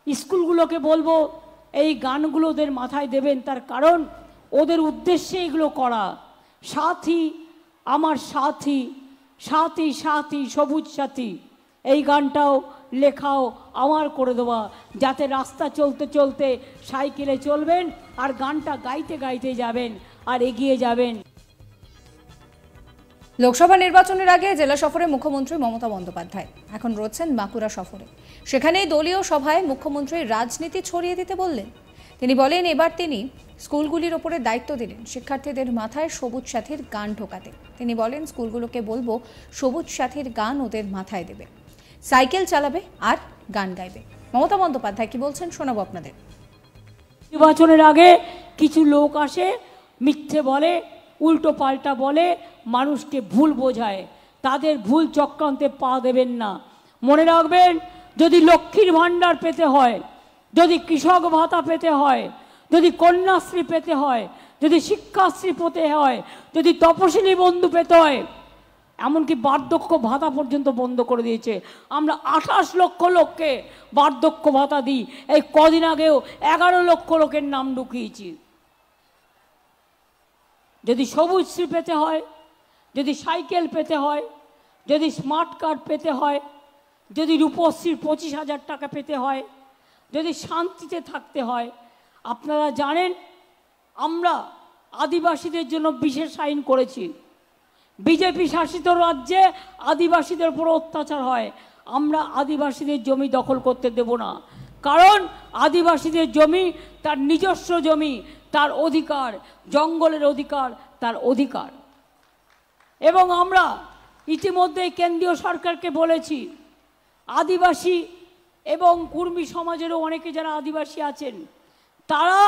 স্কুলগুলোকে বলবো এই গানগুলো ওদের মাথায় দেবেন, তার কারণ ওদের উদ্দেশ্যে এগুলো করা। সাথী আমার সাথী, সাথী সাথী সবুজ সাথী, এই গানটাও লেখাও আমার করে দেওয়া, যাতে রাস্তা চলতে চলতে সাইকেলে চলবেন আর গানটা গাইতে গাইতে যাবেন আর এগিয়ে যাবেন। লোকসভা নির্বাচনের আগে জেলা সফরে মুখ্যমন্ত্রী মমতা বন্দ্যোপাধ্যায় এখন রয়েছেন বাঁকুড়া সফরে। সেখানেই দলীয় সভায় মুখ্যমন্ত্রী রাজনীতি ছড়িয়ে দিতে বললেন। তিনি বলেন, এবার তিনি স্কুলগুলির ওপরে দায়িত্ব দিলেন শিক্ষার্থীদের মাথায় সবুজ সাথীর গান ঢোকাতে। তিনি বলেন, স্কুলগুলোকে বলবো সবুজ সাথীর গান ওদের মাথায় দেবে, সাইকেল চালাবে আর গান গাইবে। মমতা বন্দ্যোপাধ্যায় কি বলছেন শোনাবো আপনাদের। নির্বাচনের আগে কিছু লোক আসে, মিথ্যে বলে, উল্টো পাল্টা বলে, মানুষকে ভুল বোঝায়। তাদের ভুল চক্রান্তে পা দেবেন না। মনে রাখবেন, যদি লক্ষ্মীর ভাণ্ডার পেতে হয়, যদি কৃষক ভাতা পেতে হয়, যদি কন্যাশ্রী পেতে হয়, যদি শিক্ষাশ্রী পেতে হয়, যদি তপশিলি বন্ধু পেতে হয়, এমনকি বার্ধক্য ভাতা পর্যন্ত বন্ধ করে দিয়েছে। আমরা 28 লক্ষ লোককে বার্ধক্য ভাতা দিই। এই কদিন আগেও 11 লক্ষ লোকের নাম ঢুকিয়েছি। যদি সবুজশ্রী পেতে হয়, যদি সাইকেল পেতে হয়, যদি স্মার্ট কার্ড পেতে হয়, যদি রূপশ্রীর 25,000 টাকা পেতে হয়, যদি শান্তিতে থাকতে হয়, আপনারা জানেন আমরা আদিবাসীদের জন্য বিশেষ আইন করেছি। বিজেপি শাসিত রাজ্যে আদিবাসীদের উপর অত্যাচার হয়, আমরা আদিবাসীদের জমি দখল করতে দেব না। কারণ আদিবাসীদের জমি তার নিজস্ব জমি, তার অধিকার, জঙ্গলের অধিকার তার অধিকার। এবং আমরা ইতিমধ্যেই কেন্দ্রীয় সরকারকে বলেছি, আদিবাসী এবং কুর্মী সমাজেরও অনেকে যারা আদিবাসী আছেন, তারা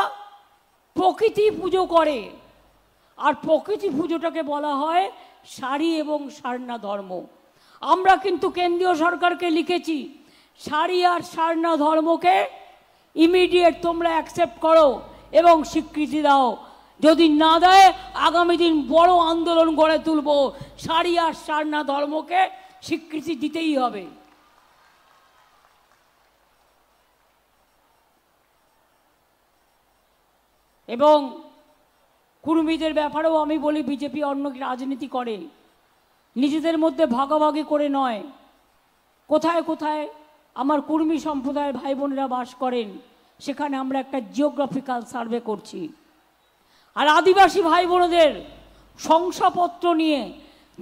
প্রকৃতি পুজো করে, আর প্রকৃতি পুজোটাকে বলা হয় শাড়ি এবং সারনা ধর্ম। আমরা কিন্তু কেন্দ্রীয় সরকারকে লিখেছি, শাড়ি আর সারনা ধর্মকে ইমিডিয়েট তোমরা অ্যাকসেপ্ট করো এবং স্বীকৃতি দাও। যদি না দেয়, আগামী দিন বড় আন্দোলন গড়ে তুলব। শাড়ি আর সারনা ধর্মকে স্বীকৃতি দিতেই হবে। এবং কুর্মীদের ব্যাপারেও আমি বলি, বিজেপি অন্য রাজনীতি করে, নিজেদের মধ্যে ভাগাভাগি করে নয়। কোথায় কোথায় আমার কুর্মী সম্প্রদায়ের ভাই বোনেরা বাস করেন, সেখানে আমরা একটা জিওগ্রাফিক্যাল সার্ভে করছি। আর আদিবাসী ভাই বোনদের শংসাপত্র নিয়ে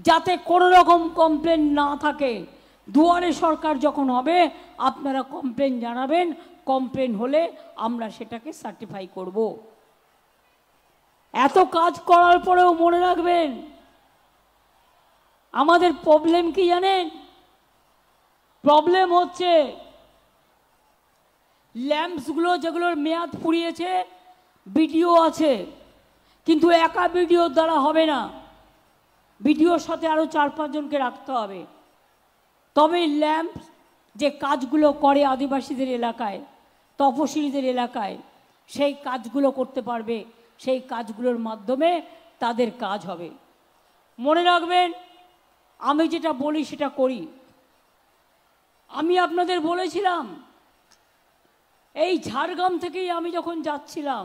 যাতে কোনো রকম কমপ্লেন না থাকে, দুয়ারে সরকার যখন হবে আপনারা কমপ্লেন জানাবেন, কমপ্লেন হলে আমরা সেটাকে সার্টিফাই করব। এত কাজ করার পরেও মনে রাখবেন, আমাদের প্রবলেম কি জানেন? প্রবলেম হচ্ছে ল্যাম্পসগুলো যেগুলোর মেয়াদ ফুরিয়েছে, ভিডিও আছে, কিন্তু একা ভিডিওর দ্বারা হবে না, ভিডিওর সাথে আরও 4-5 জনকে রাখতে হবে। তবে ল্যাম্প যে কাজগুলো করে আদিবাসীদের এলাকায়, তপশিলীদের এলাকায়, সেই কাজগুলো করতে পারবে, সেই কাজগুলোর মাধ্যমে তাদের কাজ হবে। মনে রাখবেন, আমি যেটা বলি সেটা করি। আমি আপনাদের বলেছিলাম, এই ঝাড়গ্রাম থেকেই আমি যখন যাচ্ছিলাম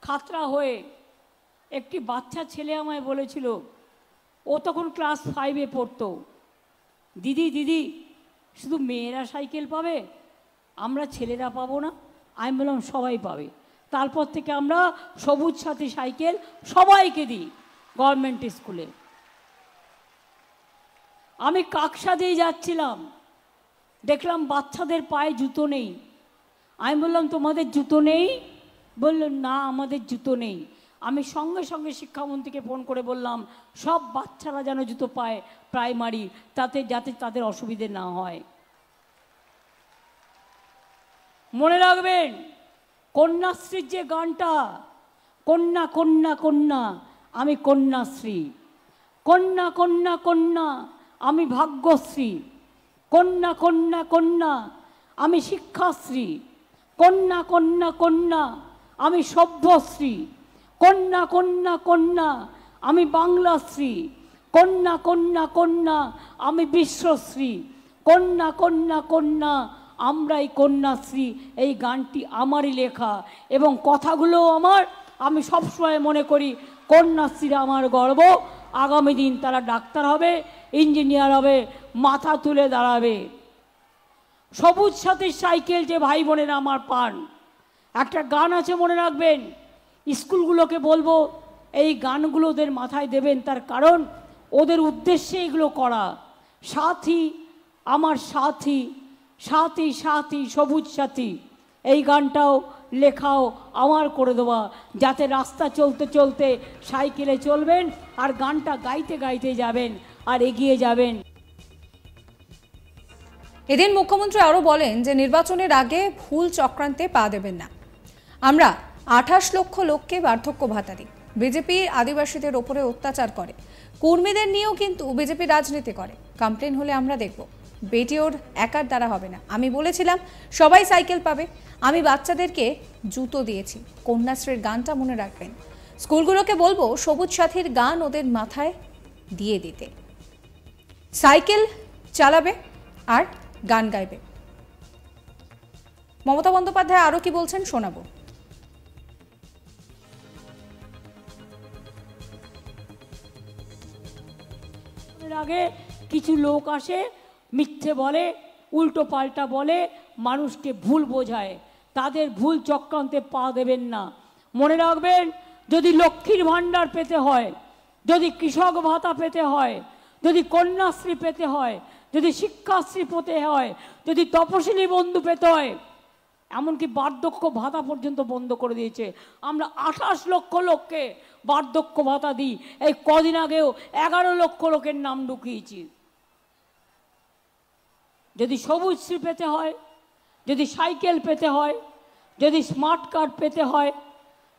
খাতড়া হয়ে, একটি বাচ্চা ছেলে আমায় বলেছিল, ও তখন ক্লাস 5-এ পড়তো, দিদি দিদি শুধু মেয়েরা সাইকেল পাবে, আমরা ছেলেরা পাবো না? আমি বললাম সবাই পাবে। তারপর থেকে আমরা সবুজ সাথী সাইকেল সবাইকে দিই গভর্নমেন্ট স্কুলে। আমি কাকসা দিয়ে যাচ্ছিলাম, দেখলাম বাচ্চাদের পায়ে জুতো নেই। আমি বললাম তোমাদের জুতো নেই? বলল না, আমাদের জুতো নেই। আমি সঙ্গে সঙ্গে শিক্ষামন্ত্রীকে ফোন করে বললাম সব বাচ্চারা যেন জুতো পায় প্রাইমারি, যাতে তাদের অসুবিধে না হয়। মনে রাখবেন, কন্যাশ্রীর যে গানটা, কন্যা কন্যা কন্যা আমি কন্যাশ্রী, কন্যা কন্যা কন্যা আমি ভাগ্যশ্রী, কন্যা কন্যা কন্যা আমি শিক্ষাশ্রী, কন্যা কন্যা কন্যা আমি সভ্যশ্রী, কন্যা কন্যা কন্যা আমি বাংলাশ্রী, কন্যা কন্যা কন্যা আমি বিশ্বশ্রী, কন্যা কন্যা কন্যা আমরাই কন্যাশ্রী এই গানটি আমারই লেখা এবং কথাগুলো আমার। আমি সবসময় মনে করি কন্যাশ্রীরা আমার গর্ব। আগামী দিন তারা ডাক্তার হবে, ইঞ্জিনিয়ার হবে, মাথা তুলে দাঁড়াবে। সবুজ সাথীর সাইকেল যে ভাই বোনেরা আমার পান, একটা গান আছে মনে রাখবেন। স্কুলগুলোকে বলবো এই গানগুলো ওদের মাথায় দেবেন, তার কারণ ওদের উদ্দেশ্যে এগুলো করা। সাথী আমার সাথী, সাথী সাথী সবুজ সাথী, এই গানটাও লেখাও আমার করে দেওয়া, যাতে রাস্তা চলতে চলতে সাইকেলে চলবেন আর গানটা গাইতে গাইতে যাবেন আর এগিয়ে যাবেন। এদিন মুখ্যমন্ত্রী আরও বলেন যে নির্বাচনের আগে ভুল চক্রান্তে পা দেবেন না। আমরা 28 লক্ষ লোককে বার্ধক্য ভাতা দিই। বিজেপি আদিবাসীদের ওপরে অত্যাচার করে, কর্মীদের নিয়েও কিন্তু বিজেপি রাজনীতি করে। কমপ্লেন হলে আমরা দেখব। বেটি ওর একার দ্বারা হবে না। আমি বলেছিলাম সবাই সাইকেল পাবে। আমি বাচ্চাদেরকে জুতো দিয়েছি। কন্যাশ্রীর গানটা মনে রাখবেন। স্কুলগুলোকে বলবো সবুজ সাথীর গান ওদের মাথায় দিয়ে দিতে। সাইকেল চালাবে আর গান গাইবে। মমতা বন্দ্যোপাধ্যায় আরো কি বলছেন শোনাবো। আগে কিছু লোক আসে, মিথ্যে বলে, উল্টো পাল্টা বলে, মানুষকে ভুল বোঝায়। তাদের ভুল চক্রান্তে পা দেবেন না। মনে রাখবেন, যদি লক্ষ্মীর ভাণ্ডার পেতে হয়, যদি কৃষক ভাতা পেতে হয়, যদি কন্যাশ্রী পেতে হয়, যদি শিক্ষাশ্রী পেতে হয়, যদি তপশিলি বন্ধু পেতে হয়, এমনকি বার্ধক্য ভাতা পর্যন্ত বন্ধ করে দিয়েছে। আমরা 28 লক্ষ লোককে বার্ধক্য ভাতা দিই। এই কদিন আগেও 11 লক্ষ লোকের নাম ঢুকিয়েছি। যদি সবুজশ্রী পেতে হয়, যদি সাইকেল পেতে হয়, যদি স্মার্ট কার্ড পেতে হয়,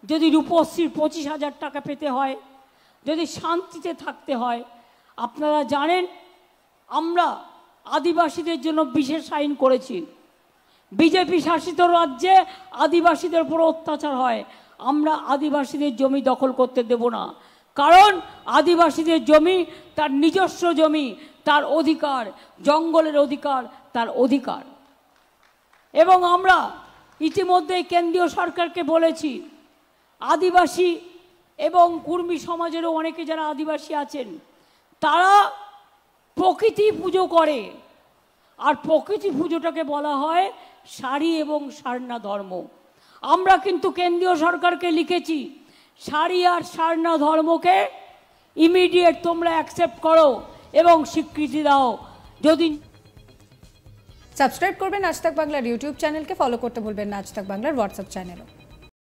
যদি রূপশ্রীর 25,000 টাকা পেতে হয়, যদি শান্তিতে থাকতে হয়, আপনারা জানেন আমরা আদিবাসীদের জন্য বিশেষ আইন করেছি। বিজেপি শাসিত রাজ্যে আদিবাসীদের উপর অত্যাচার হয়। আমরা আদিবাসীদের জমি দখল করতে দেব না, কারণ আদিবাসীদের জমি তার নিজস্ব জমি, তার অধিকার, জঙ্গলের অধিকার তার অধিকার। এবং আমরা ইতিমধ্যে কেন্দ্রীয় সরকারকে বলেছি, আদিবাসী এবং কুর্মী সমাজেরও অনেকে যারা আদিবাসী আছেন, তারা প্রকৃতি পুজো করে। আর প্রকৃতি পুজোটাকে বলা হয় সারি এবং সারনা ধর্ম। আমরা কিন্তু কেন্দ্রীয় সরকারকে লিখেছি, সারি আর সারনা ধর্মকে ইমিডিয়েট তোমরা অ্যাকসেপ্ট করো এবং স্বীকৃতি দাও। যদি সাবস্ক্রাইব করবেন আজ তাক বাংলার ইউটিউব চ্যানেলকে, ফলো করতে ভুলবেন না আজ তাক বাংলার হোয়াটসঅ্যাপ চ্যানেলও।